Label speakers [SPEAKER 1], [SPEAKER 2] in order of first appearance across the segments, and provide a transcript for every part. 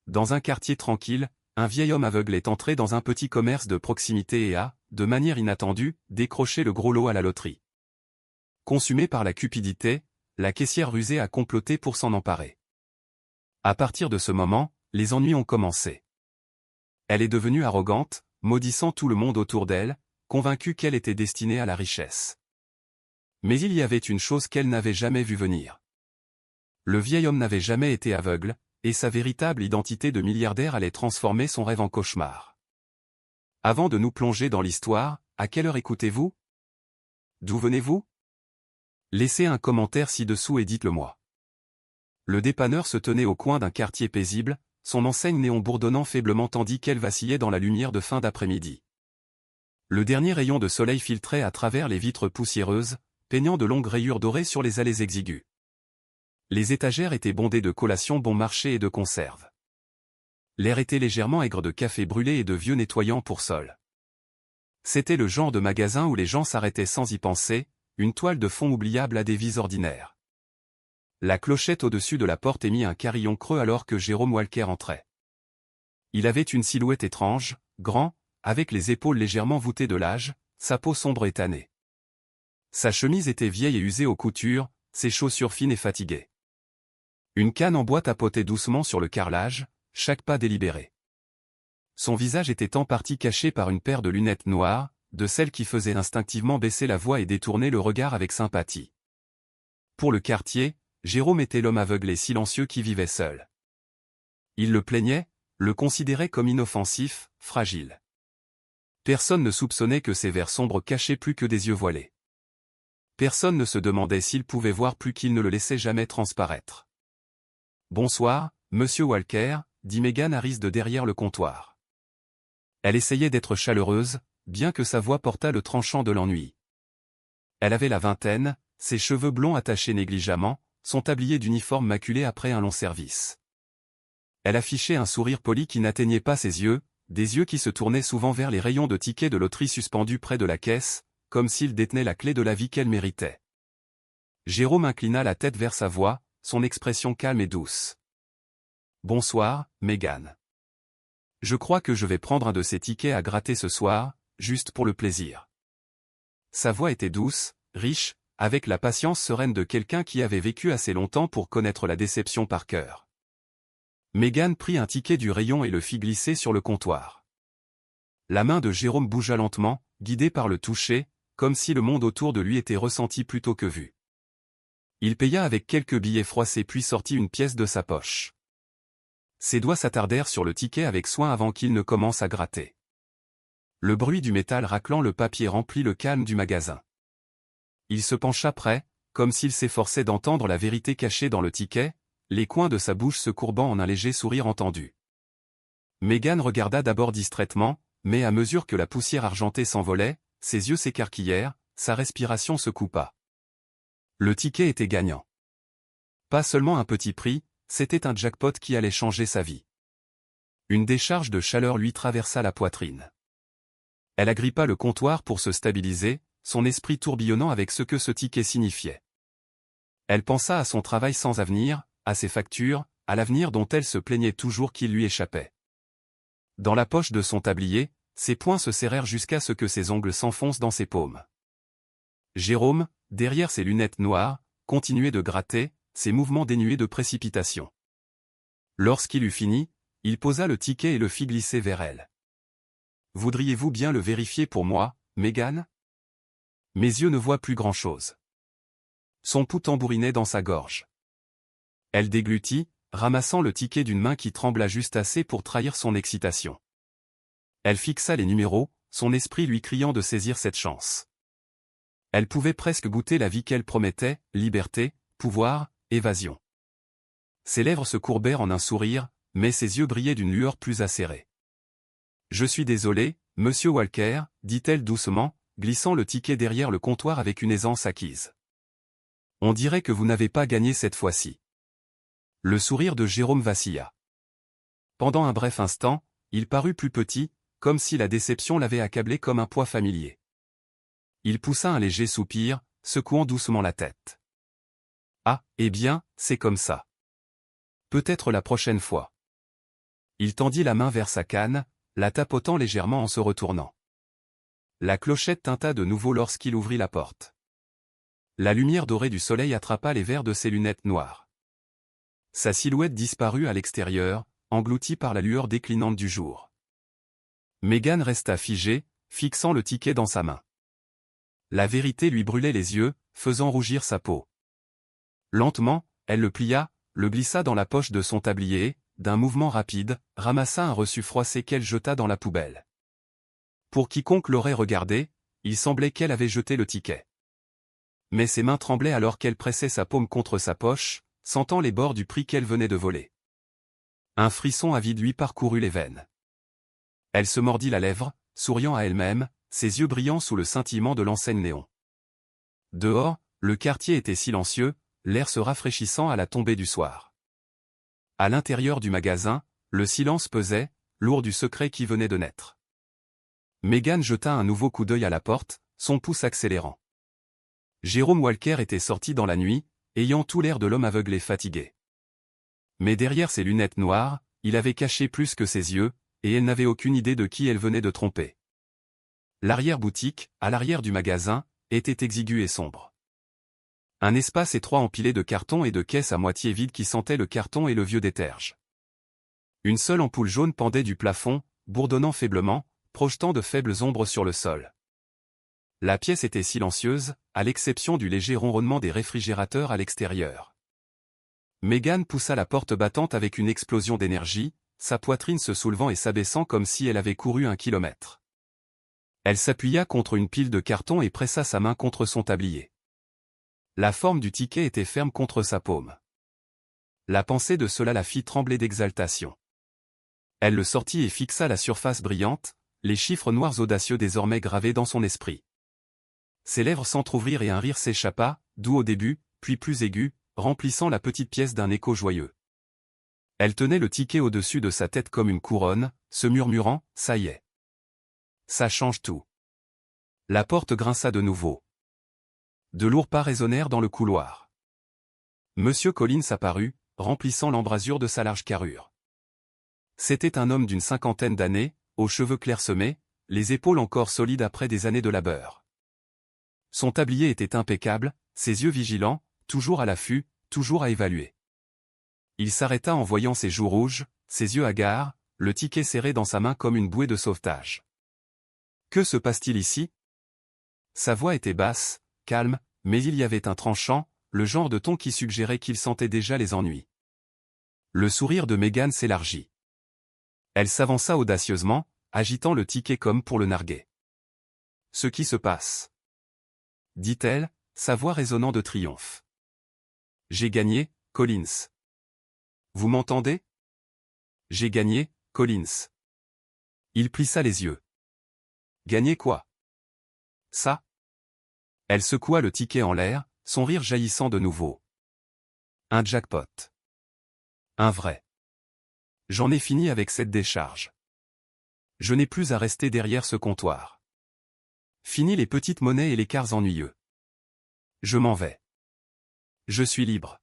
[SPEAKER 1] dans un quartier tranquille, un vieil homme aveugle est entré dans un petit commerce de proximité et a, de manière inattendue, décroché le gros lot à la loterie. Consumée par la cupidité, la caissière rusée a comploté pour s'en emparer. À partir de ce moment, les ennuis ont commencé. Elle est devenue arrogante, maudissant tout le monde autour d'elle, convaincue qu'elle était destinée à la richesse. Mais il y avait une chose qu'elle n'avait jamais vue venir. Le vieil homme n'avait jamais été aveugle, et sa véritable identité de milliardaire allait transformer son rêve en cauchemar. Avant de nous plonger dans l'histoire, à quelle heure écoutez-vous? D'où venez-vous? Laissez un commentaire ci-dessous et dites-le moi. Le dépanneur se tenait au coin d'un quartier paisible, son enseigne néon bourdonnant faiblement tandis qu'elle vacillait dans la lumière de fin d'après-midi. Le dernier rayon de soleil filtrait à travers les vitres poussiéreuses, peignant de longues rayures dorées sur les allées exiguës. Les étagères étaient bondées de collations bon marché et de conserves. L'air était légèrement aigre de café brûlé et de vieux nettoyants pour sol. C'était le genre de magasin où les gens s'arrêtaient sans y penser, une toile de fond oubliable à des vies ordinaires. La clochette au-dessus de la porte émit un carillon creux alors que Jérôme Walker entrait. Il avait une silhouette étrange, grand, avec les épaules légèrement voûtées de l'âge, sa peau sombre et tannée. Sa chemise était vieille et usée aux coutures, ses chaussures fines et fatiguées. Une canne en bois tapotait doucement sur le carrelage, chaque pas délibéré. Son visage était en partie caché par une paire de lunettes noires, de celles qui faisaient instinctivement baisser la voix et détourner le regard avec sympathie. Pour le quartier, Jérôme était l'homme aveugle et silencieux qui vivait seul. Il le plaignait, le considérait comme inoffensif, fragile. Personne ne soupçonnait que ses verres sombres cachaient plus que des yeux voilés. Personne ne se demandait s'il pouvait voir plus qu'il ne le laissait jamais transparaître. « Bonsoir, monsieur Walker », dit Megan Harris de derrière le comptoir. Elle essayait d'être chaleureuse, bien que sa voix portât le tranchant de l'ennui. Elle avait la vingtaine, ses cheveux blonds attachés négligemment, son tablier d'uniforme maculé après un long service. Elle affichait un sourire poli qui n'atteignait pas ses yeux, des yeux qui se tournaient souvent vers les rayons de tickets de loterie suspendus près de la caisse, comme s'ils détenaient la clé de la vie qu'elle méritait. Jérôme inclina la tête vers sa voix, son expression calme et douce. « Bonsoir, Megan. Je crois que je vais prendre un de ces tickets à gratter ce soir, juste pour le plaisir. » Sa voix était douce, riche, avec la patience sereine de quelqu'un qui avait vécu assez longtemps pour connaître la déception par cœur. Megan prit un ticket du rayon et le fit glisser sur le comptoir. La main de Jérôme bougea lentement, guidée par le toucher, comme si le monde autour de lui était ressenti plutôt que vu. Il paya avec quelques billets froissés puis sortit une pièce de sa poche. Ses doigts s'attardèrent sur le ticket avec soin avant qu'il ne commence à gratter. Le bruit du métal raclant le papier remplit le calme du magasin. Il se pencha près, comme s'il s'efforçait d'entendre la vérité cachée dans le ticket, les coins de sa bouche se courbant en un léger sourire entendu. Megan regarda d'abord distraitement, mais à mesure que la poussière argentée s'envolait, ses yeux s'écarquillèrent, sa respiration se coupa. Le ticket était gagnant. Pas seulement un petit prix, c'était un jackpot qui allait changer sa vie. Une décharge de chaleur lui traversa la poitrine. Elle agrippa le comptoir pour se stabiliser, son esprit tourbillonnant avec ce que ce ticket signifiait. Elle pensa à son travail sans avenir, à ses factures, à l'avenir dont elle se plaignait toujours qu'il lui échappait. Dans la poche de son tablier, ses poings se serrèrent jusqu'à ce que ses ongles s'enfoncent dans ses paumes. Jérôme, derrière ses lunettes noires, continuait de gratter, ses mouvements dénués de précipitation. Lorsqu'il eut fini, il posa le ticket et le fit glisser vers elle. « Voudriez-vous bien le vérifier pour moi, Megan ? Mes yeux ne voient plus grand-chose. » Son pouls tambourinait dans sa gorge. Elle déglutit, ramassant le ticket d'une main qui trembla juste assez pour trahir son excitation. Elle fixa les numéros, son esprit lui criant de saisir cette chance. Elle pouvait presque goûter la vie qu'elle promettait, liberté, pouvoir, évasion. Ses lèvres se courbèrent en un sourire, mais ses yeux brillaient d'une lueur plus acérée. « Je suis désolée, monsieur Walker, dit-elle doucement, glissant le ticket derrière le comptoir avec une aisance acquise. On dirait que vous n'avez pas gagné cette fois-ci. » Le sourire de Jérôme vacilla. Pendant un bref instant, il parut plus petit, comme si la déception l'avait accablé comme un poids familier. Il poussa un léger soupir, secouant doucement la tête. « Ah, eh bien, c'est comme ça. Peut-être la prochaine fois. » Il tendit la main vers sa canne, la tapotant légèrement en se retournant. La clochette tinta de nouveau lorsqu'il ouvrit la porte. La lumière dorée du soleil attrapa les verres de ses lunettes noires. Sa silhouette disparut à l'extérieur, engloutie par la lueur déclinante du jour. Megan resta figée, fixant le ticket dans sa main. La vérité lui brûlait les yeux, faisant rougir sa peau. Lentement, elle le plia, le glissa dans la poche de son tablier et, d'un mouvement rapide, ramassa un reçu froissé qu'elle jeta dans la poubelle. Pour quiconque l'aurait regardé, il semblait qu'elle avait jeté le ticket. Mais ses mains tremblaient alors qu'elle pressait sa paume contre sa poche, sentant les bords du prix qu'elle venait de voler. Un frisson avide lui parcourut les veines. Elle se mordit la lèvre, souriant à elle-même, ses yeux brillants sous le scintillement de l'enseigne néon. Dehors, le quartier était silencieux, l'air se rafraîchissant à la tombée du soir. À l'intérieur du magasin, le silence pesait, lourd du secret qui venait de naître. Megan jeta un nouveau coup d'œil à la porte, son pouce accélérant. Jérôme Walker était sorti dans la nuit, ayant tout l'air de l'homme aveugle et fatigué. Mais derrière ses lunettes noires, il avait caché plus que ses yeux, et elle n'avait aucune idée de qui elle venait de tromper. L'arrière-boutique, à l'arrière du magasin, était exiguë et sombre. Un espace étroit empilé de cartons et de caisses à moitié vides qui sentaient le carton et le vieux déterge. Une seule ampoule jaune pendait du plafond, bourdonnant faiblement, projetant de faibles ombres sur le sol. La pièce était silencieuse, à l'exception du léger ronronnement des réfrigérateurs à l'extérieur. Megan poussa la porte battante avec une explosion d'énergie, sa poitrine se soulevant et s'abaissant comme si elle avait couru 1 kilomètre. Elle s'appuya contre une pile de cartons et pressa sa main contre son tablier. La forme du ticket était ferme contre sa paume. La pensée de cela la fit trembler d'exaltation. Elle le sortit et fixa la surface brillante, les chiffres noirs audacieux désormais gravés dans son esprit. Ses lèvres s'entr'ouvrirent et un rire s'échappa, doux au début, puis plus aigu, remplissant la petite pièce d'un écho joyeux. Elle tenait le ticket au-dessus de sa tête comme une couronne, se murmurant « Ça y est. Ça change tout. » La porte grinça de nouveau. De lourds pas résonnèrent dans le couloir. Monsieur Collins apparut, remplissant l'embrasure de sa large carrure. C'était un homme d'une 50aine d'années, aux cheveux clairsemés, les épaules encore solides après des années de labeur. Son tablier était impeccable, ses yeux vigilants, toujours à l'affût, toujours à évaluer. Il s'arrêta en voyant ses joues rouges, ses yeux hagards, le ticket serré dans sa main comme une bouée de sauvetage. « Que se passe-t-il ici » Sa voix était basse, calme, mais il y avait un tranchant, le genre de ton qui suggérait qu'il sentait déjà les ennuis. Le sourire de Megan s'élargit. Elle s'avança audacieusement, agitant le ticket comme pour le narguer. « Ce qui se passe » dit-elle, sa voix résonnant de triomphe. « J'ai gagné, Collins. Vous m'entendez ? J'ai gagné, Collins. » Il plissa les yeux. « Gagné quoi ? Ça ?» Elle secoua le ticket en l'air, son rire jaillissant de nouveau. « Un jackpot. Un vrai. J'en ai fini avec cette décharge. Je n'ai plus à rester derrière ce comptoir. Fini les petites monnaies et les quarts ennuyeux. Je m'en vais. Je suis libre. »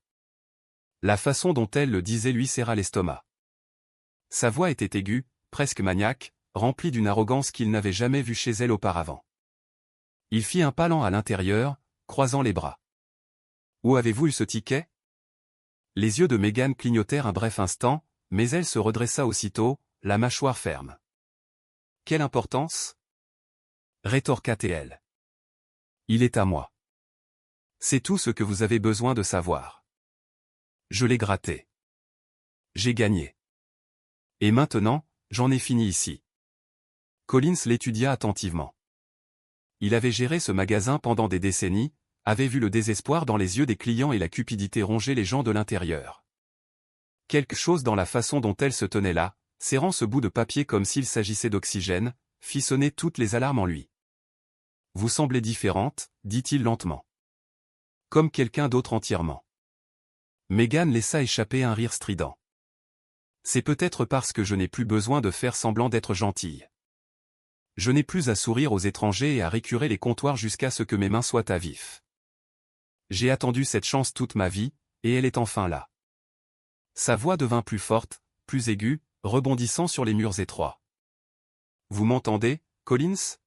[SPEAKER 1] La façon dont elle le disait lui serra l'estomac. Sa voix était aiguë, presque maniaque, remplie d'une arrogance qu'il n'avait jamais vue chez elle auparavant. Il fit un pas lent à l'intérieur, croisant les bras. « Où avez-vous eu ce ticket ?» Les yeux de Megan clignotèrent un bref instant, mais elle se redressa aussitôt, la mâchoire ferme. « Quelle importance ?» rétorqua-t-elle. « Il est à moi. C'est tout ce que vous avez besoin de savoir. Je l'ai gratté. J'ai gagné. Et maintenant, j'en ai fini ici. » Collins l'étudia attentivement. Il avait géré ce magasin pendant des décennies, avait vu le désespoir dans les yeux des clients et la cupidité ronger les gens de l'intérieur. Quelque chose dans la façon dont elle se tenait là, serrant ce bout de papier comme s'il s'agissait d'oxygène, fit sonner toutes les alarmes en lui. « Vous semblez différente, » dit-il lentement. « Comme quelqu'un d'autre entièrement. » Megan laissa échapper un rire strident. « C'est peut-être parce que je n'ai plus besoin de faire semblant d'être gentille. Je n'ai plus à sourire aux étrangers et à récurer les comptoirs jusqu'à ce que mes mains soient à vif. J'ai attendu cette chance toute ma vie, et elle est enfin là. » Sa voix devint plus forte, plus aiguë, rebondissant sur les murs étroits. « Vous m'entendez, Collins?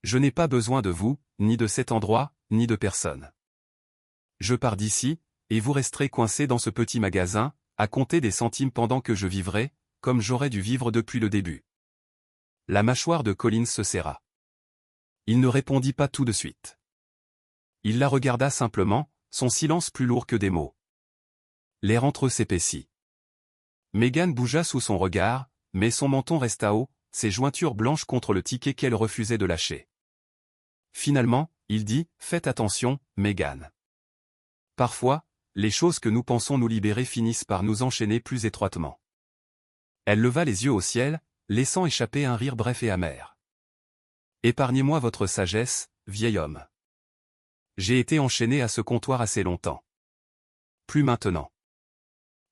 [SPEAKER 1] Je n'ai pas besoin de vous, ni de cet endroit, ni de personne. Je pars d'ici, et vous resterez coincé dans ce petit magasin, à compter des centimes pendant que je vivrai, comme j'aurais dû vivre depuis le début. » La mâchoire de Collins se serra. Il ne répondit pas tout de suite. Il la regarda simplement, son silence plus lourd que des mots. L'air entre eux s'épaissit. Megan bougea sous son regard, mais son menton resta haut, ses jointures blanches contre le ticket qu'elle refusait de lâcher. Finalement, il dit, « Faites attention, Megan. Parfois, les choses que nous pensons nous libérer finissent par nous enchaîner plus étroitement. » Elle leva les yeux au ciel, laissant échapper un rire bref et amer. « Épargnez-moi votre sagesse, vieil homme. J'ai été enchaîné à ce comptoir assez longtemps. Plus maintenant. »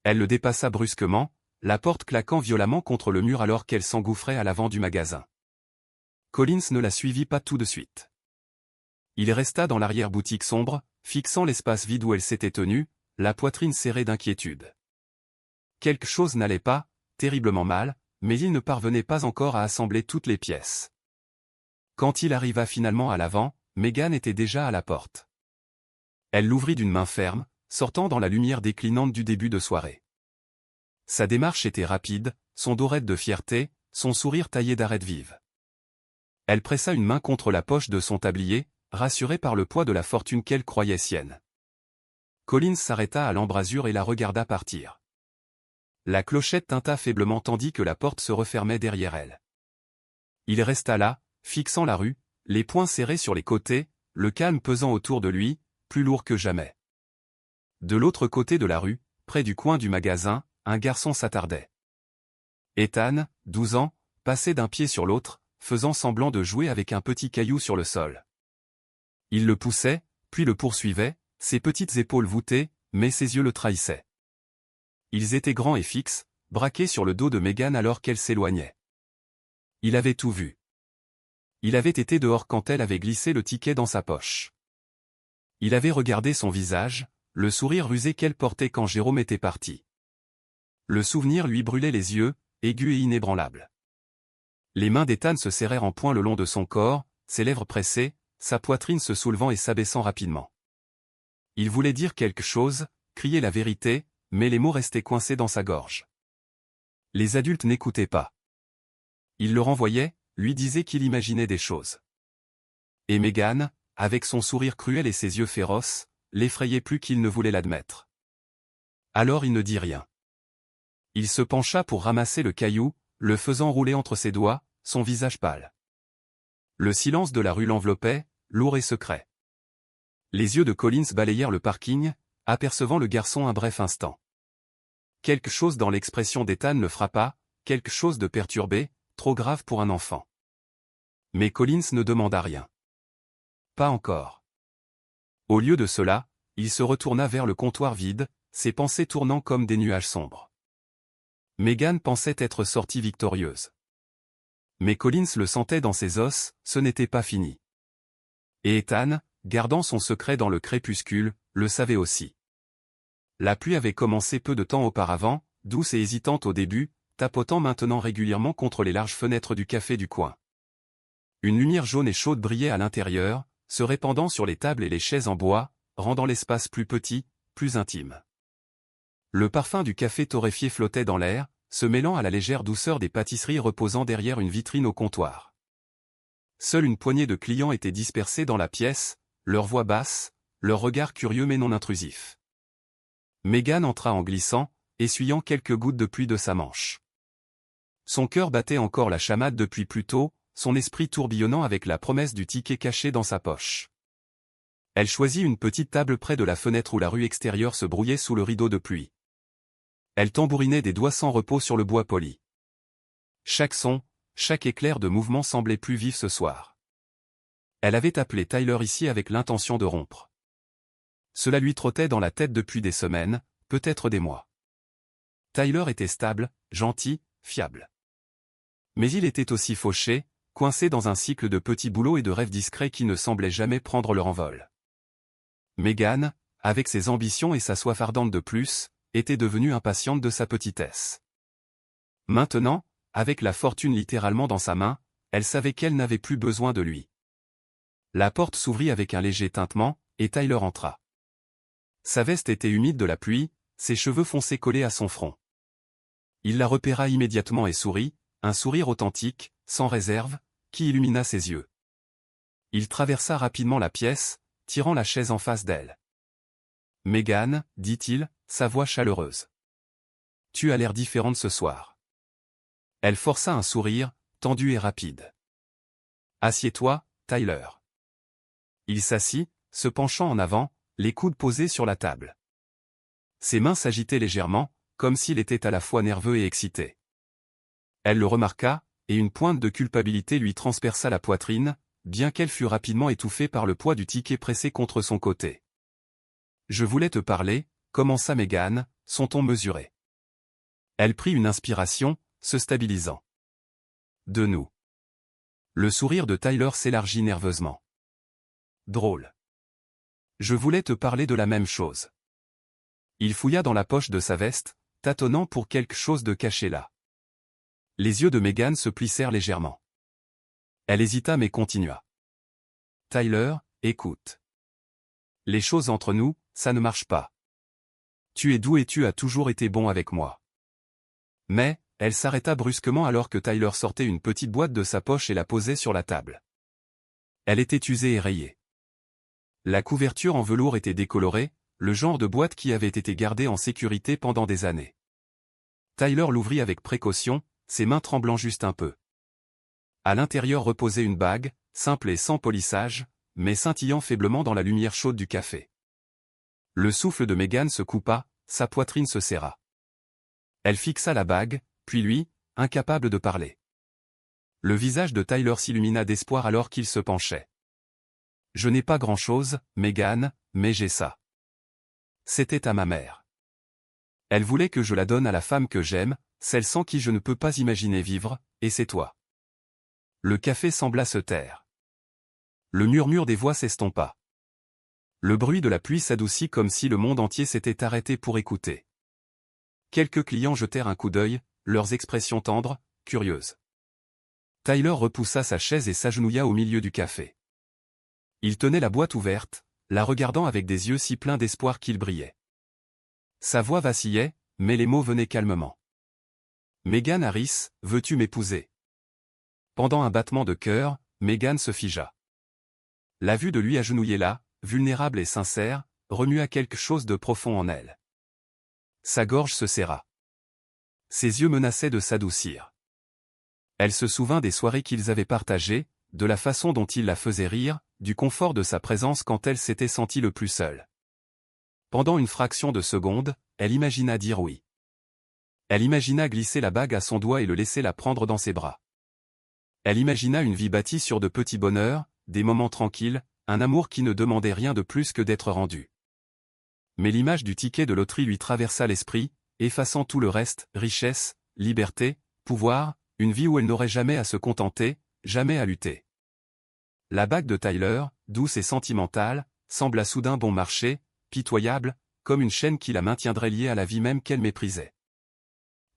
[SPEAKER 1] Elle le dépassa brusquement, la porte claquant violemment contre le mur alors qu'elle s'engouffrait à l'avant du magasin. Collins ne la suivit pas tout de suite. Il resta dans l'arrière-boutique sombre, fixant l'espace vide où elle s'était tenue, la poitrine serrée d'inquiétude. Quelque chose n'allait pas, terriblement mal, mais il ne parvenait pas encore à assembler toutes les pièces. Quand il arriva finalement à l'avant, Megan était déjà à la porte. Elle l'ouvrit d'une main ferme, sortant dans la lumière déclinante du début de soirée. Sa démarche était rapide, son dos raide de fierté, son sourire taillé d'arêtes vives. Elle pressa une main contre la poche de son tablier, rassurée par le poids de la fortune qu'elle croyait sienne. Collins s'arrêta à l'embrasure et la regarda partir. La clochette tinta faiblement tandis que la porte se refermait derrière elle. Il resta là, fixant la rue, les poings serrés sur les côtés, le calme pesant autour de lui, plus lourd que jamais. De l'autre côté de la rue, près du coin du magasin, un garçon s'attardait. Ethan, 12 ans, passait d'un pied sur l'autre, faisant semblant de jouer avec un petit caillou sur le sol. Il le poussait, puis le poursuivait, ses petites épaules voûtées, mais ses yeux le trahissaient. Ils étaient grands et fixes, braqués sur le dos de Megan alors qu'elle s'éloignait. Il avait tout vu. Il avait été dehors quand elle avait glissé le ticket dans sa poche. Il avait regardé son visage, le sourire rusé qu'elle portait quand Jérôme était parti. Le souvenir lui brûlait les yeux, aigu et inébranlable. Les mains d'Ethan se serrèrent en poing le long de son corps, ses lèvres pressées, sa poitrine se soulevant et s'abaissant rapidement. Il voulait dire quelque chose, crier la vérité, mais les mots restaient coincés dans sa gorge. Les adultes n'écoutaient pas. Il le renvoyait, lui disait qu'il imaginait des choses. Et Megan, avec son sourire cruel et ses yeux féroces, l'effrayait plus qu'il ne voulait l'admettre. Alors il ne dit rien. Il se pencha pour ramasser le caillou, le faisant rouler entre ses doigts, son visage pâle. Le silence de la rue l'enveloppait, lourd et secret. Les yeux de Collins balayèrent le parking, apercevant le garçon un bref instant. Quelque chose dans l'expression d'Ethan le frappa, quelque chose de perturbé, trop grave pour un enfant. Mais Collins ne demanda rien. Pas encore. Au lieu de cela, il se retourna vers le comptoir vide, ses pensées tournant comme des nuages sombres. Megan pensait être sortie victorieuse. Mais Collins le sentait dans ses os, ce n'était pas fini. Et Ethan, gardant son secret dans le crépuscule, le savait aussi. La pluie avait commencé peu de temps auparavant, douce et hésitante au début, tapotant maintenant régulièrement contre les larges fenêtres du café du coin. Une lumière jaune et chaude brillait à l'intérieur, se répandant sur les tables et les chaises en bois, rendant l'espace plus petit, plus intime. Le parfum du café torréfié flottait dans l'air, se mêlant à la légère douceur des pâtisseries reposant derrière une vitrine au comptoir. Seule une poignée de clients étaient dispersés dans la pièce, leur voix basse, leur regard curieux mais non intrusif. Megan entra en glissant, essuyant quelques gouttes de pluie de sa manche. Son cœur battait encore la chamade depuis plus tôt, son esprit tourbillonnant avec la promesse du ticket caché dans sa poche. Elle choisit une petite table près de la fenêtre où la rue extérieure se brouillait sous le rideau de pluie. Elle tambourinait des doigts sans repos sur le bois poli. Chaque son, chaque éclair de mouvement semblait plus vif ce soir. Elle avait appelé Tyler ici avec l'intention de rompre. Cela lui trottait dans la tête depuis des semaines, peut-être des mois. Tyler était stable, gentil, fiable. Mais il était aussi fauché, coincé dans un cycle de petits boulots et de rêves discrets qui ne semblaient jamais prendre leur envol. Megan, avec ses ambitions et sa soif ardente de plus, était devenue impatiente de sa petitesse. Maintenant, avec la fortune littéralement dans sa main, elle savait qu'elle n'avait plus besoin de lui. La porte s'ouvrit avec un léger tintement, et Tyler entra. Sa veste était humide de la pluie, ses cheveux foncés collés à son front. Il la repéra immédiatement et sourit, un sourire authentique, sans réserve, qui illumina ses yeux. Il traversa rapidement la pièce, tirant la chaise en face d'elle. « Megan, dit-il, sa voix chaleureuse. Tu as l'air différente ce soir. » Elle força un sourire, tendu et rapide. « Assieds-toi, Tyler. » Il s'assit, se penchant en avant, les coudes posés sur la table. Ses mains s'agitaient légèrement, comme s'il était à la fois nerveux et excité. Elle le remarqua, et une pointe de culpabilité lui transperça la poitrine, bien qu'elle fût rapidement étouffée par le poids du ticket pressé contre son côté. « Je voulais te parler, » commença Megan, son ton mesuré. Elle prit une inspiration, se stabilisant. « De nous. » Le sourire de Tyler s'élargit nerveusement. « Drôle. Je voulais te parler de la même chose. » Il fouilla dans la poche de sa veste, tâtonnant pour quelque chose de caché là. Les yeux de Megan se plissèrent légèrement. Elle hésita mais continua. « Tyler, écoute. Les choses entre nous, ça ne marche pas. Tu es doux et tu as toujours été bon avec moi. » Mais, elle s'arrêta brusquement alors que Tyler sortait une petite boîte de sa poche et la posait sur la table. Elle était usée et rayée. La couverture en velours était décolorée, le genre de boîte qui avait été gardée en sécurité pendant des années. Tyler l'ouvrit avec précaution, ses mains tremblant juste un peu. À l'intérieur reposait une bague, simple et sans polissage, mais scintillant faiblement dans la lumière chaude du café. Le souffle de Megan se coupa, sa poitrine se serra. Elle fixa la bague, puis lui, incapable de parler. Le visage de Tyler s'illumina d'espoir alors qu'il se penchait. « Je n'ai pas grand-chose, Megan, mais j'ai ça. C'était à ma mère. Elle voulait que je la donne à la femme que j'aime, celle sans qui je ne peux pas imaginer vivre, et c'est toi. » Le café sembla se taire. Le murmure des voix s'estompa. Le bruit de la pluie s'adoucit comme si le monde entier s'était arrêté pour écouter. Quelques clients jetèrent un coup d'œil, leurs expressions tendres, curieuses. Tyler repoussa sa chaise et s'agenouilla au milieu du café. Il tenait la boîte ouverte, la regardant avec des yeux si pleins d'espoir qu'ils brillaient. Sa voix vacillait, mais les mots venaient calmement. « Megan Harris, veux-tu m'épouser ?» Pendant un battement de cœur, Megan se figea. La vue de lui agenouillé là, vulnérable et sincère, remua quelque chose de profond en elle. Sa gorge se serra. Ses yeux menaçaient de s'adoucir. Elle se souvint des soirées qu'ils avaient partagées, de la façon dont il la faisait rire, du confort de sa présence quand elle s'était sentie le plus seule. Pendant une fraction de seconde, elle imagina dire oui. Elle imagina glisser la bague à son doigt et le laisser la prendre dans ses bras. Elle imagina une vie bâtie sur de petits bonheurs, des moments tranquilles, un amour qui ne demandait rien de plus que d'être rendu. Mais l'image du ticket de loterie lui traversa l'esprit, effaçant tout le reste, richesse, liberté, pouvoir, une vie où elle n'aurait jamais à se contenter, jamais à lutter. La bague de Tyler, douce et sentimentale, sembla soudain bon marché, pitoyable, comme une chaîne qui la maintiendrait liée à la vie même qu'elle méprisait.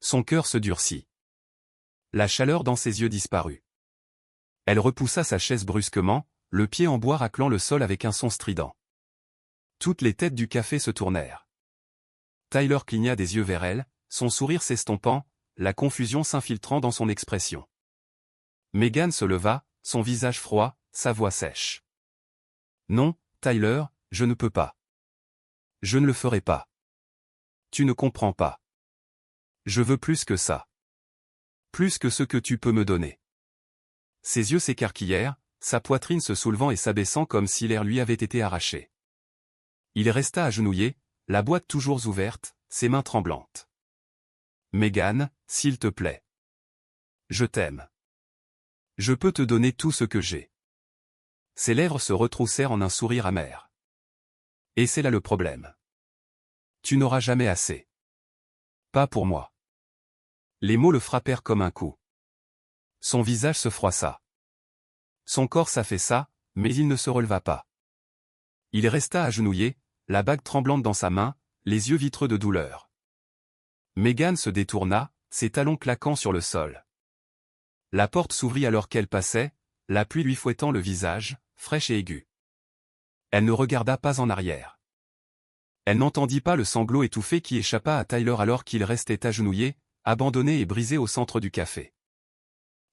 [SPEAKER 1] Son cœur se durcit. La chaleur dans ses yeux disparut. Elle repoussa sa chaise brusquement, le pied en bois raclant le sol avec un son strident. Toutes les têtes du café se tournèrent. Tyler cligna des yeux vers elle, son sourire s'estompant, la confusion s'infiltrant dans son expression. Megan se leva, son visage froid, sa voix sèche. « Non, Tyler, je ne peux pas. Je ne le ferai pas. Tu ne comprends pas. Je veux plus que ça. Plus que ce que tu peux me donner. » Ses yeux s'écarquillèrent, sa poitrine se soulevant et s'abaissant comme si l'air lui avait été arraché. Il resta agenouillé, la boîte toujours ouverte, ses mains tremblantes. « Megan, s'il te plaît. Je t'aime. Je peux te donner tout ce que j'ai. » Ses lèvres se retroussèrent en un sourire amer. « Et c'est là le problème. Tu n'auras jamais assez. Pas pour moi. » Les mots le frappèrent comme un coup. Son visage se froissa. Son corps s'affaissa, mais il ne se releva pas. Il resta agenouillé, la bague tremblante dans sa main, les yeux vitreux de douleur. Megan se détourna, ses talons claquant sur le sol. La porte s'ouvrit alors qu'elle passait, la pluie lui fouettant le visage, fraîche et aiguë. Elle ne regarda pas en arrière. Elle n'entendit pas le sanglot étouffé qui échappa à Tyler alors qu'il restait agenouillé, abandonné et brisé au centre du café.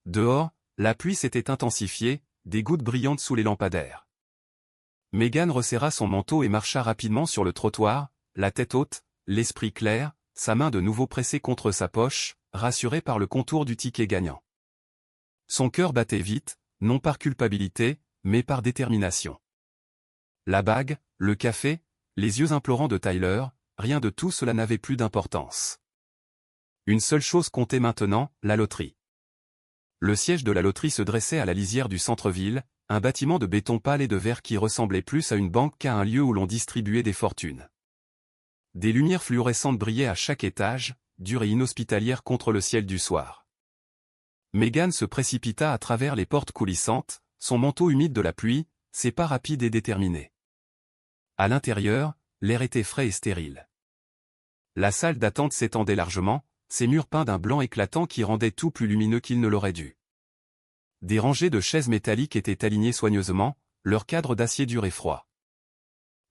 [SPEAKER 1] Dehors, la pluie s'était intensifiée, des gouttes brillantes sous les lampadaires. Megan resserra son manteau et marcha rapidement sur le trottoir, la tête haute, l'esprit clair, sa main de nouveau pressée contre sa poche, rassurée par le contour du ticket gagnant. Son cœur battait vite, non par culpabilité, mais par détermination. La bague, le café, les yeux implorants de Tyler, rien de tout cela n'avait plus d'importance. Une seule chose comptait maintenant, la loterie. Le siège de la loterie se dressait à la lisière du centre-ville, un bâtiment de béton pâle et de verre qui ressemblait plus à une banque qu'à un lieu où l'on distribuait des fortunes. Des lumières fluorescentes brillaient à chaque étage, dures et inhospitalières contre le ciel du soir. Megan se précipita à travers les portes coulissantes, son manteau humide de la pluie, ses pas rapides et déterminés. À l'intérieur, l'air était frais et stérile. La salle d'attente s'étendait largement, ses murs peints d'un blanc éclatant qui rendait tout plus lumineux qu'il ne l'aurait dû. Des rangées de chaises métalliques étaient alignées soigneusement, leurs cadres d'acier dur et froid.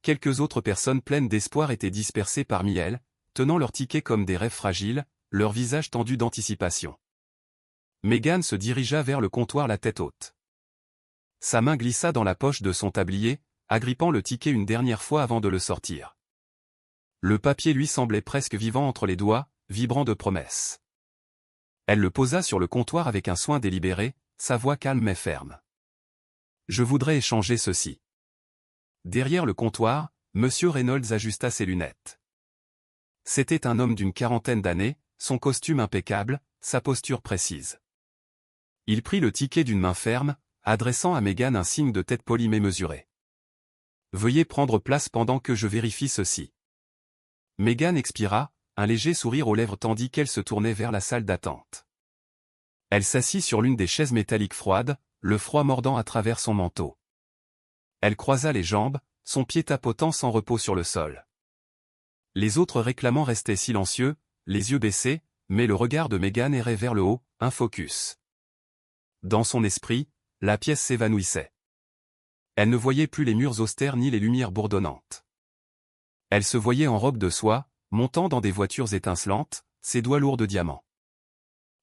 [SPEAKER 1] Quelques autres personnes pleines d'espoir étaient dispersées parmi elles, tenant leurs tickets comme des rêves fragiles, leurs visages tendus d'anticipation. Megan se dirigea vers le comptoir la tête haute. Sa main glissa dans la poche de son tablier, agrippant le ticket une dernière fois avant de le sortir. Le papier lui semblait presque vivant entre les doigts, vibrant de promesses. Elle le posa sur le comptoir avec un soin délibéré, sa voix calme mais ferme. « Je voudrais échanger ceci. » Derrière le comptoir, M. Reynolds ajusta ses lunettes. C'était un homme d'une quarantaine d'années, son costume impeccable, sa posture précise. Il prit le ticket d'une main ferme, adressant à Megan un signe de tête poli mais mesuré. « Veuillez prendre place pendant que je vérifie ceci. » Megan expira, un léger sourire aux lèvres tandis qu'elle se tournait vers la salle d'attente. Elle s'assit sur l'une des chaises métalliques froides, le froid mordant à travers son manteau. Elle croisa les jambes, son pied tapotant sans repos sur le sol. Les autres réclamants restaient silencieux, les yeux baissés, mais le regard de Megan errait vers le haut, un focus. Dans son esprit, la pièce s'évanouissait. Elle ne voyait plus les murs austères ni les lumières bourdonnantes. Elle se voyait en robe de soie, montant dans des voitures étincelantes, ses doigts lourds de diamants.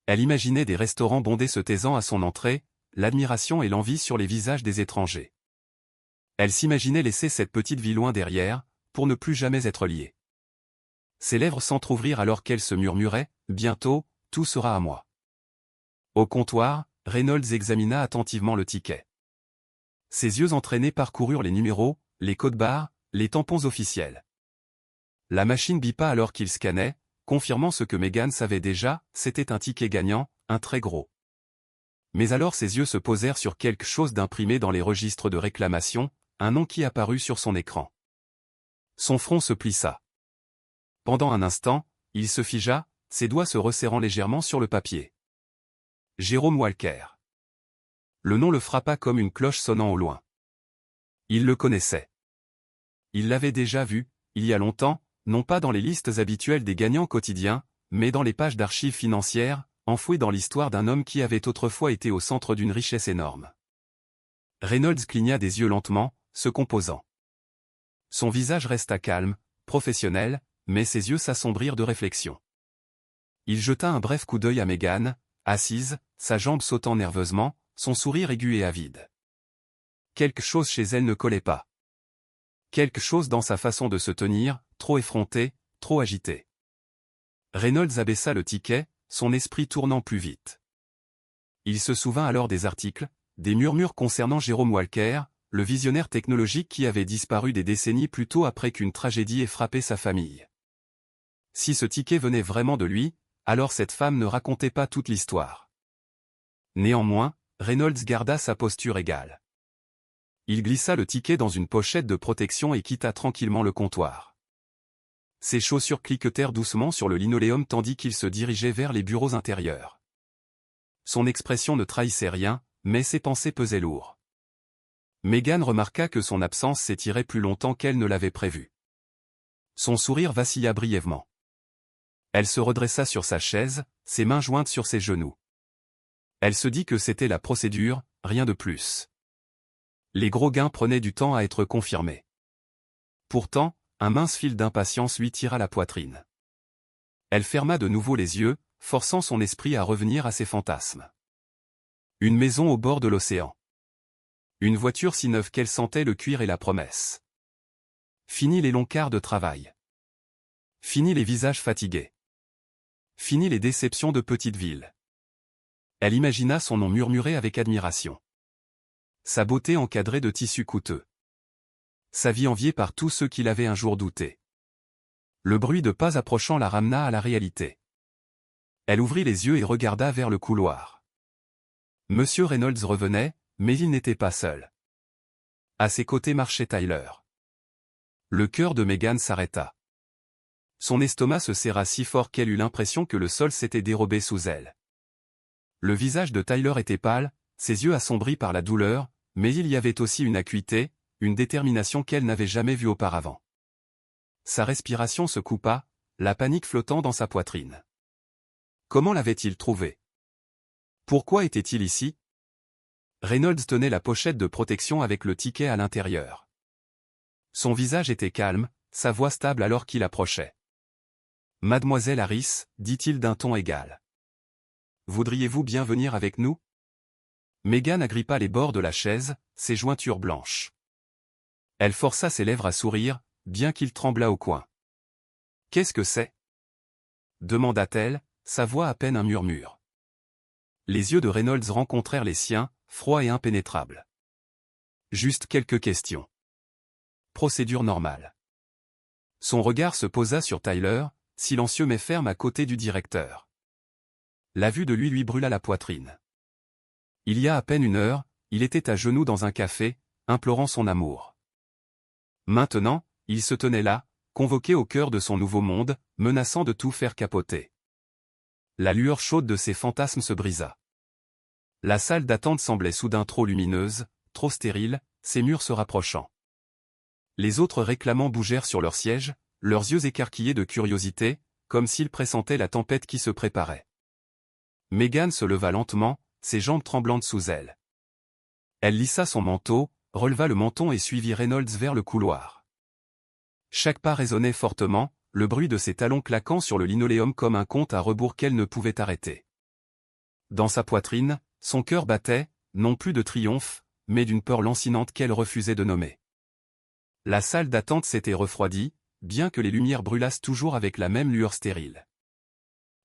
[SPEAKER 1] Elle imaginait des restaurants bondés se taisant à son entrée, l'admiration et l'envie sur les visages des étrangers. Elle s'imaginait laisser cette petite vie loin derrière, pour ne plus jamais être liée. Ses lèvres s'entr'ouvrirent alors qu'elle se murmurait « Bientôt, tout sera à moi ». Au comptoir, Reynolds examina attentivement le ticket. Ses yeux entraînés parcoururent les numéros, les codes barres, les tampons officiels. La machine bipa alors qu'il scannait, confirmant ce que Megan savait déjà, c'était un ticket gagnant, un très gros. Mais alors ses yeux se posèrent sur quelque chose d'imprimé dans les registres de réclamation, un nom qui apparut sur son écran. Son front se plissa. Pendant un instant, il se figea, ses doigts se resserrant légèrement sur le papier. Jérôme Walker. Le nom le frappa comme une cloche sonnant au loin. Il le connaissait. Il l'avait déjà vu, il y a longtemps, non pas dans les listes habituelles des gagnants quotidiens, mais dans les pages d'archives financières, enfouies dans l'histoire d'un homme qui avait autrefois été au centre d'une richesse énorme. Reynolds cligna des yeux lentement, se composant. Son visage resta calme, professionnel, mais ses yeux s'assombrirent de réflexion. Il jeta un bref coup d'œil à Megan, assise, sa jambe sautant nerveusement, son sourire aigu et avide. Quelque chose chez elle ne collait pas. Quelque chose dans sa façon de se tenir, trop effrontée, trop agitée. Reynolds abaissa le ticket, son esprit tournant plus vite. Il se souvint alors des articles, des murmures concernant Jérôme Walker, le visionnaire technologique qui avait disparu des décennies plus tôt après qu'une tragédie ait frappé sa famille. Si ce ticket venait vraiment de lui, alors cette femme ne racontait pas toute l'histoire. Néanmoins, Reynolds garda sa posture égale. Il glissa le ticket dans une pochette de protection et quitta tranquillement le comptoir. Ses chaussures cliquetèrent doucement sur le linoléum tandis qu'il se dirigeait vers les bureaux intérieurs. Son expression ne trahissait rien, mais ses pensées pesaient lourd. Megan remarqua que son absence s'étirait plus longtemps qu'elle ne l'avait prévu. Son sourire vacilla brièvement. Elle se redressa sur sa chaise, ses mains jointes sur ses genoux. Elle se dit que c'était la procédure, rien de plus. Les gros gains prenaient du temps à être confirmés. Pourtant, un mince fil d'impatience lui tira la poitrine. Elle ferma de nouveau les yeux, forçant son esprit à revenir à ses fantasmes. Une maison au bord de l'océan. Une voiture si neuve qu'elle sentait le cuir et la promesse. Fini les longs quarts de travail. Fini les visages fatigués. Fini les déceptions de petite ville. Elle imagina son nom murmuré avec admiration. Sa beauté encadrée de tissus coûteux. Sa vie enviée par tous ceux qui l'avaient un jour douté. Le bruit de pas approchant la ramena à la réalité. Elle ouvrit les yeux et regarda vers le couloir. Monsieur Reynolds revenait, mais il n'était pas seul. À ses côtés marchait Tyler. Le cœur de Megan s'arrêta. Son estomac se serra si fort qu'elle eut l'impression que le sol s'était dérobé sous elle. Le visage de Tyler était pâle, ses yeux assombris par la douleur, mais il y avait aussi une acuité, une détermination qu'elle n'avait jamais vue auparavant. Sa respiration se coupa, la panique flottant dans sa poitrine. Comment l'avait-il trouvé? Pourquoi était-il ici? Reynolds tenait la pochette de protection avec le ticket à l'intérieur. Son visage était calme, sa voix stable alors qu'il approchait. « Mademoiselle Harris, dit-il d'un ton égal. Voudriez-vous bien venir avec nous ?» Megan agrippa les bords de la chaise, ses jointures blanches. Elle força ses lèvres à sourire, bien qu'il tremblât au coin. « Qu'est-ce que c'est ?» demanda-t-elle, sa voix à peine un murmure. Les yeux de Reynolds rencontrèrent les siens, froids et impénétrables. Juste quelques questions. Procédure normale. Son regard se posa sur Tyler, silencieux mais ferme à côté du directeur. La vue de lui brûla la poitrine. Il y a à peine une heure, il était à genoux dans un café, implorant son amour. Maintenant, il se tenait là, convoqué au cœur de son nouveau monde, menaçant de tout faire capoter. La lueur chaude de ses fantasmes se brisa. La salle d'attente semblait soudain trop lumineuse, trop stérile, ses murs se rapprochant. Les autres réclamants bougèrent sur leurs sièges, leurs yeux écarquillés de curiosité, comme s'ils pressentaient la tempête qui se préparait. Megan se leva lentement, ses jambes tremblantes sous elle. Elle lissa son manteau, releva le menton et suivit Reynolds vers le couloir. Chaque pas résonnait fortement, le bruit de ses talons claquant sur le linoléum comme un compte à rebours qu'elle ne pouvait arrêter. Dans sa poitrine, son cœur battait, non plus de triomphe, mais d'une peur lancinante qu'elle refusait de nommer. La salle d'attente s'était refroidie, bien que les lumières brûlassent toujours avec la même lueur stérile.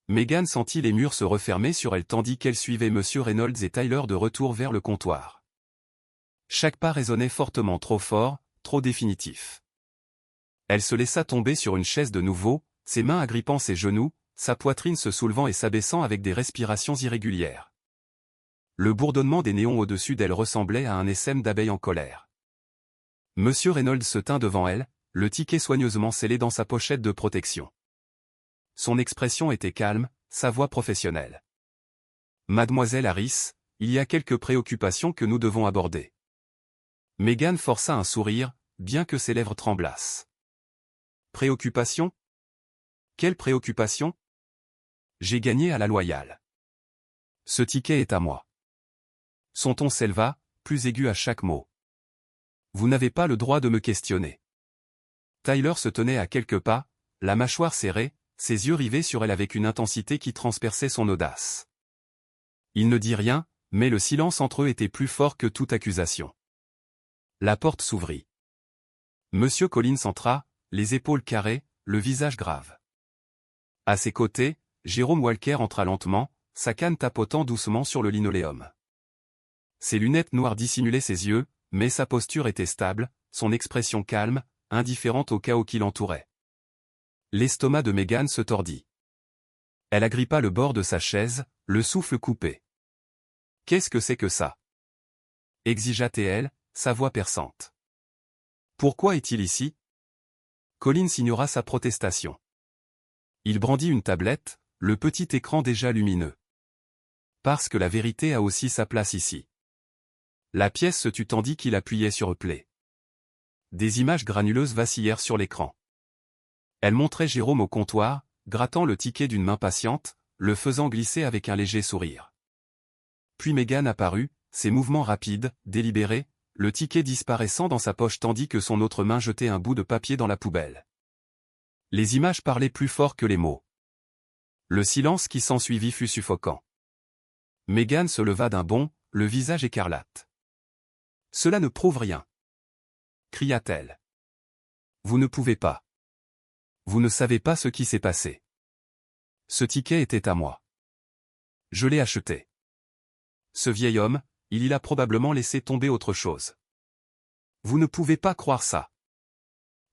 [SPEAKER 1] Megan sentit les murs se refermer sur elle tandis qu'elle suivait Monsieur Reynolds et Tyler de retour vers le comptoir. Chaque pas résonnait fortement, trop fort, trop définitif. Elle se laissa tomber sur une chaise de nouveau, ses mains agrippant ses genoux, sa poitrine se soulevant et s'abaissant avec des respirations irrégulières. Le bourdonnement des néons au-dessus d'elle ressemblait à un essaim d'abeilles en colère. Monsieur Reynolds se tint devant elle, le ticket soigneusement scellé dans sa pochette de protection. Son expression était calme, sa voix professionnelle. « Mademoiselle Harris, il y a quelques préoccupations que nous devons aborder. » Megan força un sourire, bien que ses lèvres tremblassent. « Préoccupation ? Quelle préoccupation ? J'ai gagné à la loyale. Ce ticket est à moi. » Son ton s'éleva, plus aigu à chaque mot. Vous n'avez pas le droit de me questionner. Tyler se tenait à quelques pas, la mâchoire serrée, ses yeux rivés sur elle avec une intensité qui transperçait son audace. Il ne dit rien, mais le silence entre eux était plus fort que toute accusation. La porte s'ouvrit. Monsieur Collins entra, les épaules carrées, le visage grave. À ses côtés, Jérôme Walker entra lentement, sa canne tapotant doucement sur le linoléum. Ses lunettes noires dissimulaient ses yeux, mais sa posture était stable, son expression calme, indifférente au chaos qui l'entourait. L'estomac de Megan se tordit. Elle agrippa le bord de sa chaise, le souffle coupé. « Qu'est-ce que c'est que ça ?» exigea-t-elle, sa voix perçante. « Pourquoi est-il ici ?» Collins ignora sa protestation. Il brandit une tablette, le petit écran déjà lumineux. « Parce que la vérité a aussi sa place ici. » La pièce se tut tandis qu'il appuyait sur Play. Des images granuleuses vacillèrent sur l'écran. Elle montrait Jérôme au comptoir, grattant le ticket d'une main patiente, le faisant glisser avec un léger sourire. Puis Megan apparut, ses mouvements rapides, délibérés, le ticket disparaissant dans sa poche tandis que son autre main jetait un bout de papier dans la poubelle. Les images parlaient plus fort que les mots. Le silence qui s'ensuivit fut suffocant. Megan se leva d'un bond, le visage écarlate. « Cela ne prouve rien !» cria-t-elle. « Vous ne pouvez pas. Vous ne savez pas ce qui s'est passé. Ce ticket était à moi. Je l'ai acheté. Ce vieil homme, il y a probablement laissé tomber autre chose. Vous ne pouvez pas croire ça. »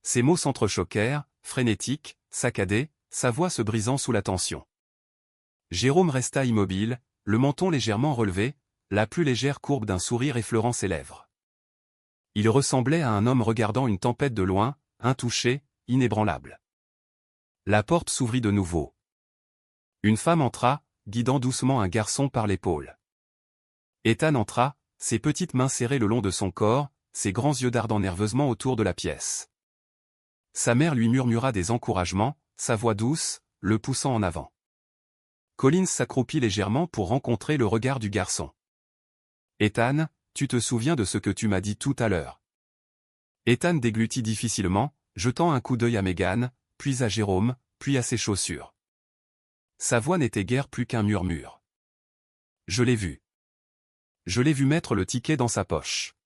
[SPEAKER 1] Ces mots s'entrechoquèrent, frénétiques, saccadés, sa voix se brisant sous la tension. Jérôme resta immobile, le menton légèrement relevé, la plus légère courbe d'un sourire effleurant ses lèvres. Il ressemblait à un homme regardant une tempête de loin, intouché, inébranlable. La porte s'ouvrit de nouveau. Une femme entra, guidant doucement un garçon par l'épaule. Ethan entra, ses petites mains serrées le long de son corps, ses grands yeux dardant nerveusement autour de la pièce. Sa mère lui murmura des encouragements, sa voix douce, le poussant en avant. Collins s'accroupit légèrement pour rencontrer le regard du garçon. « Ethan, tu te souviens de ce que tu m'as dit tout à l'heure ?» Ethan déglutit difficilement, jetant un coup d'œil à Megan, puis à Jérôme, puis à ses chaussures. Sa voix n'était guère plus qu'un murmure. « Je l'ai vu. Je l'ai vu mettre le ticket dans sa poche. »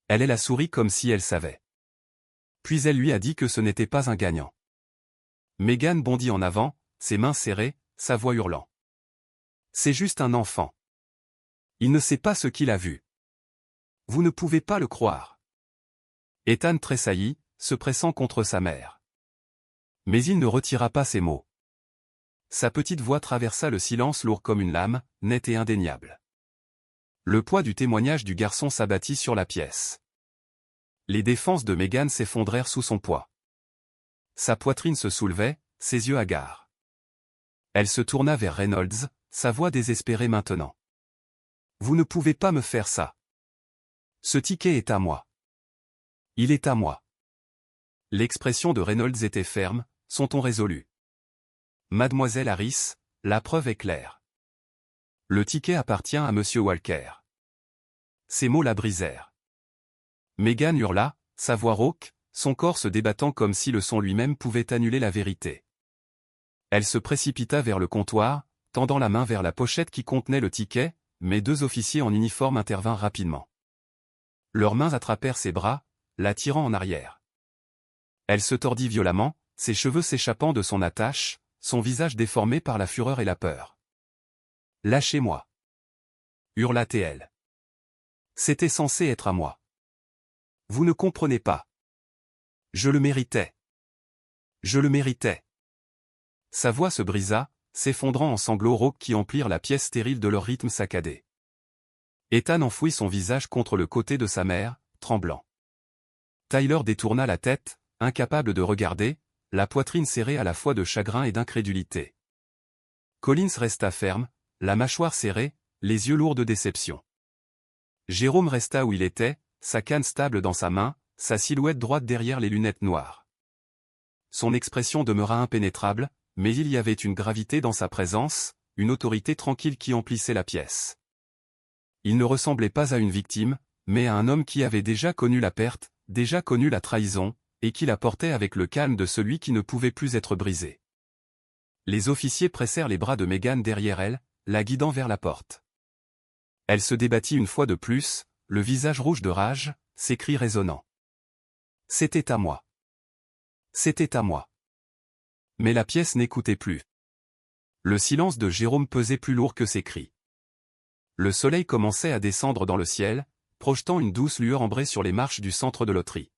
[SPEAKER 1] Elle a souri comme si elle savait. Puis elle lui a dit que ce n'était pas un gagnant. Megan bondit en avant, ses mains serrées, sa voix hurlant. « C'est juste un enfant. Il ne sait pas ce qu'il a vu. Vous ne pouvez pas le croire. » Ethan tressaillit, se pressant contre sa mère. Mais il ne retira pas ses mots. Sa petite voix traversa le silence lourd comme une lame, nette et indéniable. Le poids du témoignage du garçon s'abattit sur la pièce. Les défenses de Megan s'effondrèrent sous son poids. Sa poitrine se soulevait, ses yeux hagards. Elle se tourna vers Reynolds, sa voix désespérée maintenant. « Vous ne pouvez pas me faire ça. Ce ticket est à moi. Il est à moi. » L'expression de Reynolds était ferme, son ton résolu. « Mademoiselle Harris, la preuve est claire. Le ticket appartient à Monsieur Walker. » Ces mots la brisèrent. Megan hurla, sa voix rauque, son corps se débattant comme si le son lui-même pouvait annuler la vérité. Elle se précipita vers le comptoir, tendant la main vers la pochette qui contenait le ticket, mais deux officiers en uniforme intervinrent rapidement. Leurs mains attrapèrent ses bras, la tirant en arrière. Elle se tordit violemment, ses cheveux s'échappant de son attache, son visage déformé par la fureur et la peur. « Lâchez-moi » hurla-t-elle. « C'était censé être à moi. Vous ne comprenez pas. Je le méritais. Je le méritais. » Sa voix se brisa, s'effondrant en sanglots rauques qui emplirent la pièce stérile de leur rythme saccadé. Ethan enfouit son visage contre le côté de sa mère, tremblant. Tyler détourna la tête, incapable de regarder, la poitrine serrée à la fois de chagrin et d'incrédulité. Collins resta ferme, la mâchoire serrée, les yeux lourds de déception. Jérôme resta où il était, sa canne stable dans sa main, sa silhouette droite derrière les lunettes noires. Son expression demeura impénétrable, mais il y avait une gravité dans sa présence, une autorité tranquille qui emplissait la pièce. Il ne ressemblait pas à une victime, mais à un homme qui avait déjà connu la perte, déjà connu la trahison, et qui la portait avec le calme de celui qui ne pouvait plus être brisé. Les officiers pressèrent les bras de Megan derrière elle, la guidant vers la porte. Elle se débattit une fois de plus, le visage rouge de rage, ses cris résonnants. « C'était à moi. C'était à moi. » Mais la pièce n'écoutait plus. Le silence de Jérôme pesait plus lourd que ses cris. Le soleil commençait à descendre dans le ciel, projetant une douce lueur ambrée sur les marches du centre de loterie.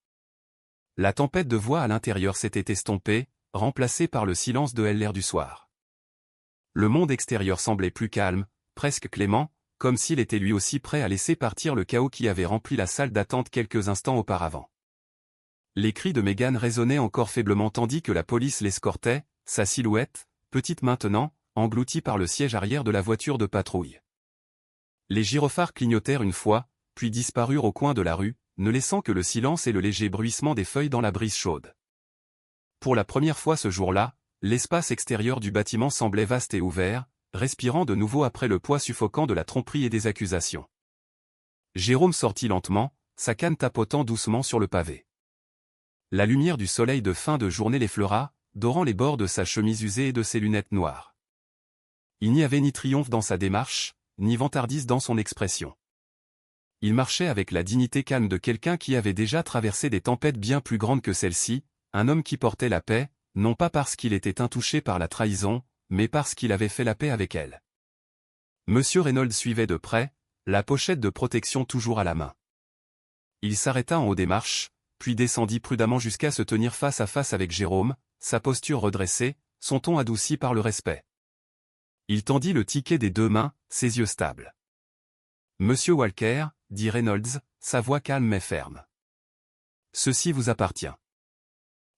[SPEAKER 1] La tempête de voix à l'intérieur s'était estompée, remplacée par le silence de l'air du soir. Le monde extérieur semblait plus calme, presque clément, comme s'il était lui aussi prêt à laisser partir le chaos qui avait rempli la salle d'attente quelques instants auparavant. Les cris de Megan résonnaient encore faiblement tandis que la police l'escortait, sa silhouette, petite maintenant, engloutie par le siège arrière de la voiture de patrouille. Les gyrophares clignotèrent une fois, puis disparurent au coin de la rue, ne laissant que le silence et le léger bruissement des feuilles dans la brise chaude. Pour la première fois ce jour-là, l'espace extérieur du bâtiment semblait vaste et ouvert, respirant de nouveau après le poids suffocant de la tromperie et des accusations. Jérôme sortit lentement, sa canne tapotant doucement sur le pavé. La lumière du soleil de fin de journée l'effleura, dorant les bords de sa chemise usée et de ses lunettes noires. Il n'y avait ni triomphe dans sa démarche, ni vantardise dans son expression. Il marchait avec la dignité calme de quelqu'un qui avait déjà traversé des tempêtes bien plus grandes que celle-ci, un homme qui portait la paix, non pas parce qu'il était intouché par la trahison, mais parce qu'il avait fait la paix avec elle. Monsieur Reynolds suivait de près, la pochette de protection toujours à la main. Il s'arrêta en haut des marches, puis descendit prudemment jusqu'à se tenir face à face avec Jérôme, sa posture redressée, son ton adouci par le respect. Il tendit le ticket des deux mains, ses yeux stables. « Monsieur Walker, » dit Reynolds, sa voix calme mais ferme. « Ceci vous appartient. »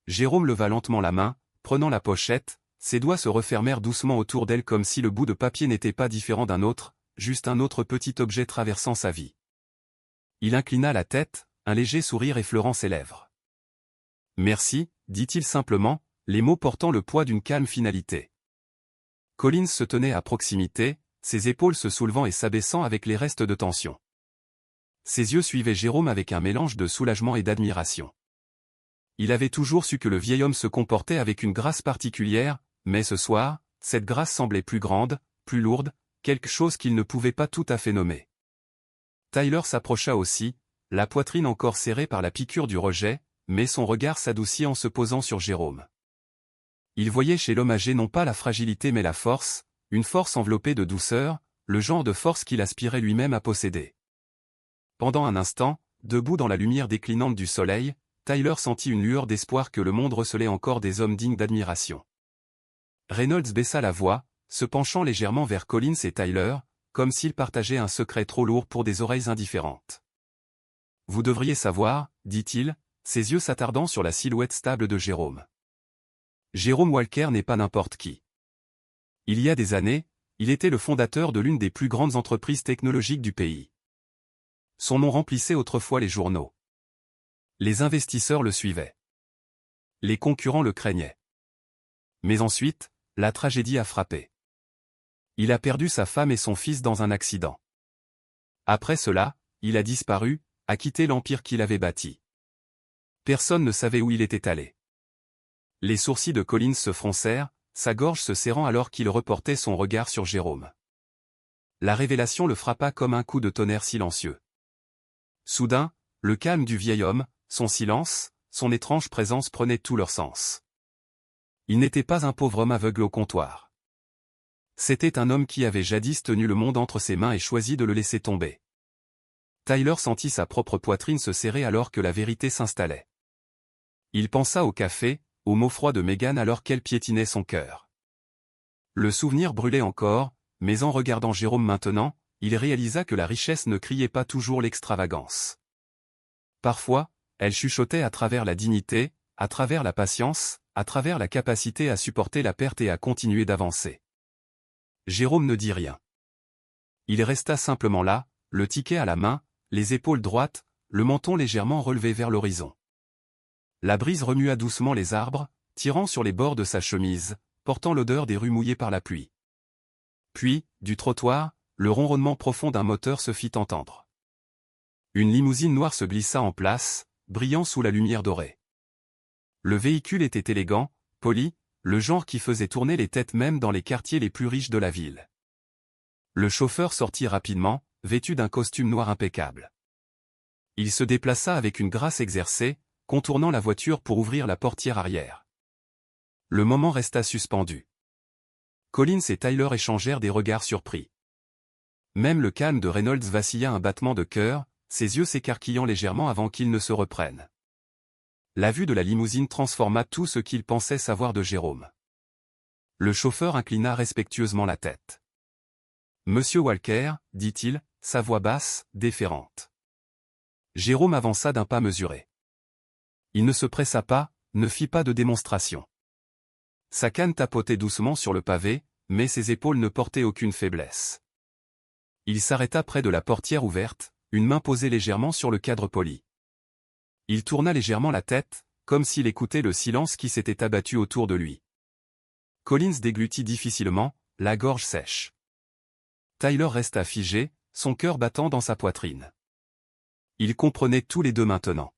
[SPEAKER 1] Jérôme leva lentement la main, prenant la pochette, ses doigts se refermèrent doucement autour d'elle comme si le bout de papier n'était pas différent d'un autre, juste un autre petit objet traversant sa vie. Il inclina la tête, un léger sourire effleurant ses lèvres. « Merci, » dit-il simplement, les mots portant le poids d'une calme finalité. Collins se tenait à proximité, ses épaules se soulevant et s'abaissant avec les restes de tension. Ses yeux suivaient Jérôme avec un mélange de soulagement et d'admiration. Il avait toujours su que le vieil homme se comportait avec une grâce particulière, mais ce soir, cette grâce semblait plus grande, plus lourde, quelque chose qu'il ne pouvait pas tout à fait nommer. Tyler s'approcha aussi, la poitrine encore serrée par la piqûre du rejet, mais son regard s'adoucit en se posant sur Jérôme. Il voyait chez l'homme âgé non pas la fragilité mais la force, une force enveloppée de douceur, le genre de force qu'il aspirait lui-même à posséder. Pendant un instant, debout dans la lumière déclinante du soleil, Tyler sentit une lueur d'espoir que le monde recelait encore des hommes dignes d'admiration. Reynolds baissa la voix, se penchant légèrement vers Collins et Tyler, comme s'ils partageaient un secret trop lourd pour des oreilles indifférentes. « Vous devriez savoir, » dit-il, ses yeux s'attardant sur la silhouette stable de Jérôme. Jérôme Walker n'est pas n'importe qui. Il y a des années, il était le fondateur de l'une des plus grandes entreprises technologiques du pays. Son nom remplissait autrefois les journaux. Les investisseurs le suivaient. Les concurrents le craignaient. Mais ensuite, la tragédie a frappé. Il a perdu sa femme et son fils dans un accident. Après cela, il a disparu, a quitté l'empire qu'il avait bâti. Personne ne savait où il était allé. Les sourcils de Collins se froncèrent, sa gorge se serrant alors qu'il reportait son regard sur Jérôme. La révélation le frappa comme un coup de tonnerre silencieux. Soudain, le calme du vieil homme, son silence, son étrange présence prenaient tout leur sens. Il n'était pas un pauvre homme aveugle au comptoir. C'était un homme qui avait jadis tenu le monde entre ses mains et choisi de le laisser tomber. Tyler sentit sa propre poitrine se serrer alors que la vérité s'installait. Il pensa au café, aux mots froids de Megan alors qu'elle piétinait son cœur. Le souvenir brûlait encore, mais en regardant Jérôme maintenant, il réalisa que la richesse ne criait pas toujours l'extravagance. Parfois, elle chuchotait à travers la dignité, à travers la patience, à travers la capacité à supporter la perte et à continuer d'avancer. Jérôme ne dit rien. Il resta simplement là, le ticket à la main, les épaules droites, le menton légèrement relevé vers l'horizon. La brise remua doucement les arbres, tirant sur les bords de sa chemise, portant l'odeur des rues mouillées par la pluie. Puis, du trottoir, le ronronnement profond d'un moteur se fit entendre. Une limousine noire se glissa en place, brillant sous la lumière dorée. Le véhicule était élégant, poli, le genre qui faisait tourner les têtes même dans les quartiers les plus riches de la ville. Le chauffeur sortit rapidement, vêtu d'un costume noir impeccable. Il se déplaça avec une grâce exercée, contournant la voiture pour ouvrir la portière arrière. Le moment resta suspendu. Collins et Tyler échangèrent des regards surpris. Même le calme de Reynolds vacilla un battement de cœur, ses yeux s'écarquillant légèrement avant qu'il ne se reprenne. La vue de la limousine transforma tout ce qu'il pensait savoir de Jérôme. Le chauffeur inclina respectueusement la tête. « Monsieur Walker, » dit-il, sa voix basse, déférente. Jérôme avança d'un pas mesuré. Il ne se pressa pas, ne fit pas de démonstration. Sa canne tapotait doucement sur le pavé, mais ses épaules ne portaient aucune faiblesse. Il s'arrêta près de la portière ouverte, une main posée légèrement sur le cadre poli. Il tourna légèrement la tête, comme s'il écoutait le silence qui s'était abattu autour de lui. Collins déglutit difficilement, la gorge sèche. Tyler resta figé, son cœur battant dans sa poitrine. Ils comprenaient tous les deux maintenant.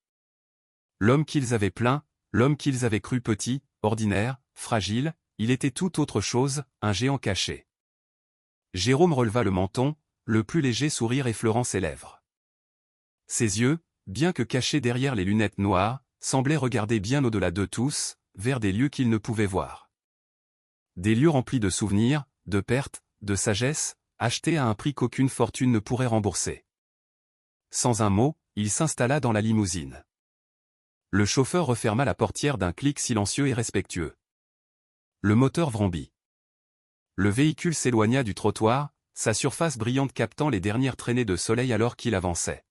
[SPEAKER 1] L'homme qu'ils avaient plaint, l'homme qu'ils avaient cru petit, ordinaire, fragile, il était tout autre chose, un géant caché. Jérôme releva le menton, le plus léger sourire effleurant ses lèvres. Ses yeux, bien que cachés derrière les lunettes noires, semblaient regarder bien au-delà d'eux tous, vers des lieux qu'ils ne pouvaient voir. Des lieux remplis de souvenirs, de pertes, de sagesse, achetés à un prix qu'aucune fortune ne pourrait rembourser. Sans un mot, il s'installa dans la limousine. Le chauffeur referma la portière d'un clic silencieux et respectueux. Le moteur vrombit. Le véhicule s'éloigna du trottoir, sa surface brillante captant les dernières traînées de soleil alors qu'il avançait.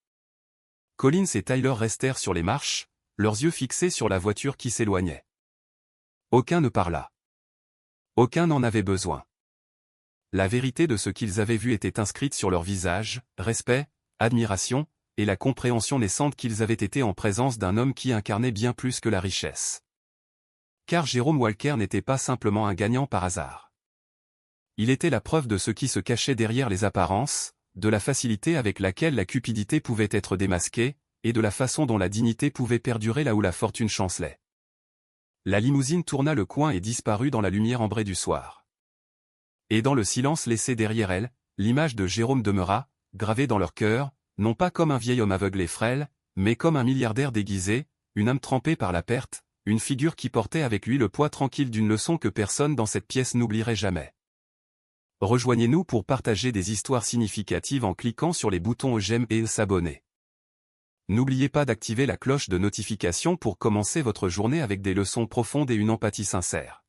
[SPEAKER 1] Collins et Tyler restèrent sur les marches, leurs yeux fixés sur la voiture qui s'éloignait. Aucun ne parla. Aucun n'en avait besoin. La vérité de ce qu'ils avaient vu était inscrite sur leur visage, respect, admiration, et la compréhension naissante qu'ils avaient été en présence d'un homme qui incarnait bien plus que la richesse. Car Jérôme Walker n'était pas simplement un gagnant par hasard. Il était la preuve de ce qui se cachait derrière les apparences, de la facilité avec laquelle la cupidité pouvait être démasquée, et de la façon dont la dignité pouvait perdurer là où la fortune chancelait. La limousine tourna le coin et disparut dans la lumière ambrée du soir. Et dans le silence laissé derrière elle, l'image de Jérôme demeura, gravée dans leur cœur, non pas comme un vieil homme aveugle et frêle, mais comme un milliardaire déguisé, une âme trempée par la perte, une figure qui portait avec lui le poids tranquille d'une leçon que personne dans cette pièce n'oublierait jamais. Rejoignez-nous pour partager des histoires significatives en cliquant sur les boutons j'aime et s'abonner. N'oubliez pas d'activer la cloche de notification pour commencer votre journée avec des leçons profondes et une empathie sincère.